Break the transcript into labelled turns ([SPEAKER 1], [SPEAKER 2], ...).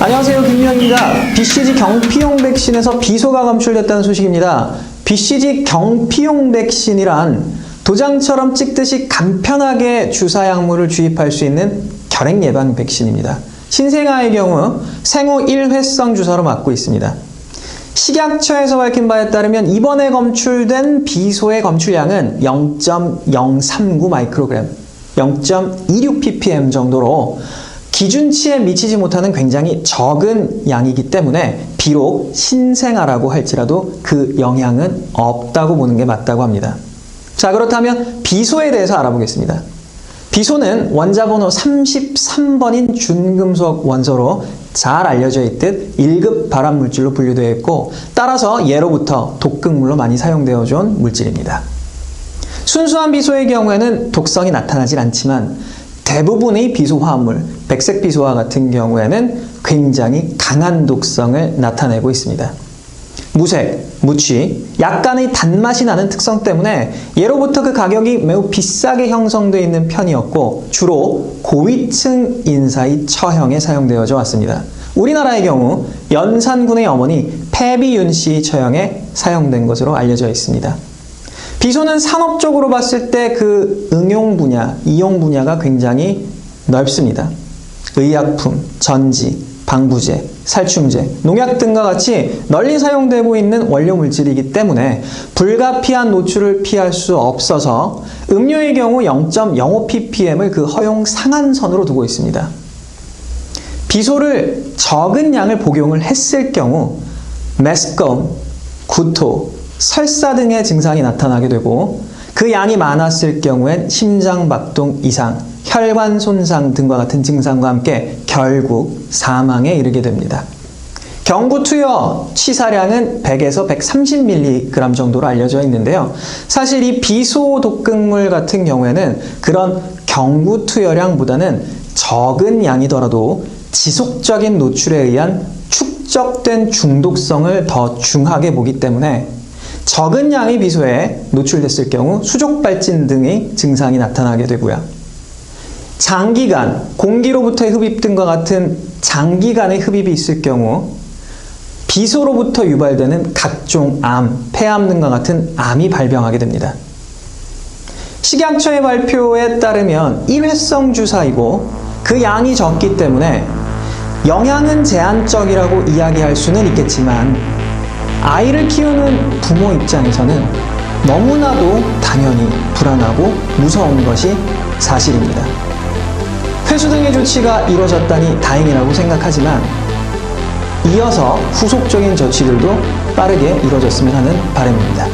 [SPEAKER 1] 안녕하세요, 김유현입니다. BCG 경피용 백신에서 비소가 감출됐다는 소식입니다. BCG 경피용 백신이란 도장처럼 찍듯이 간편하게 주사 약물을 주입할 수 있는 결핵 예방 백신입니다. 신생아의 경우 생후 1회성 주사로 맞고 있습니다. 식약처에서 밝힌 바에 따르면 이번에 검출된 비소의 검출량은 0.039 마이크로그램, 0.26 ppm 정도로 기준치에 미치지 못하는 굉장히 적은 양이기 때문에 비록 신생아라고 할지라도 그 영향은 없다고 보는 게 맞다고 합니다. 자, 그렇다면 비소에 대해서 알아보겠습니다. 비소는 원자번호 33번인 준금속 원소로 잘 알려져 있듯 1급 발암물질로 분류되어 있고, 따라서 예로부터 독극물로 많이 사용되어 온 물질입니다. 순수한 비소의 경우에는 독성이 나타나질 않지만 대부분의 비소 화합물, 백색 비소와 같은 경우에는 굉장히 강한 독성을 나타내고 있습니다. 무색, 무취, 약간의 단맛이 나는 특성 때문에 예로부터 그 가격이 매우 비싸게 형성되어 있는 편이었고, 주로 고위층 인사의 처형에 사용되어져 왔습니다. 우리나라의 경우 연산군의 어머니 패비윤 씨 처형에 사용된 것으로 알려져 있습니다. 비소는 산업적으로 봤을 때 그 응용 분야, 이용 분야가 굉장히 넓습니다. 의약품, 전지, 방부제, 살충제, 농약 등과 같이 널리 사용되고 있는 원료 물질이기 때문에 불가피한 노출을 피할 수 없어서 음료의 경우 0.05 ppm을 그 허용 상한선으로 두고 있습니다. 비소를 적은 양을 복용을 했을 경우 메스꺼움, 구토, 설사 등의 증상이 나타나게 되고, 그 양이 많았을 경우엔 심장박동 이상, 혈관 손상 등과 같은 증상과 함께 결국 사망에 이르게 됩니다. 경구투여 치사량은 100에서 130mg 정도로 알려져 있는데요. 사실 이 비소 독극물 같은 경우에는 그런 경구투여량보다는 적은 양이더라도 지속적인 노출에 의한 축적된 중독성을 더 중하게 보기 때문에 적은 양의 비소에 노출됐을 경우 수족발진 등의 증상이 나타나게 되고요. 장기간, 공기로부터의 흡입 등과 같은 장기간의 흡입이 있을 경우 비소로부터 유발되는 각종 암, 폐암 등과 같은 암이 발병하게 됩니다. 식약처의 발표에 따르면 1회성 주사이고 그 양이 적기 때문에 영향은 제한적이라고 이야기할 수는 있겠지만, 아이를 키우는 부모 입장에서는 너무나도 당연히 불안하고 무서운 것이 사실입니다. 회수 등의 조치가 이루어졌다니 다행이라고 생각하지만, 이어서 후속적인 조치들도 빠르게 이루어졌으면 하는 바람입니다.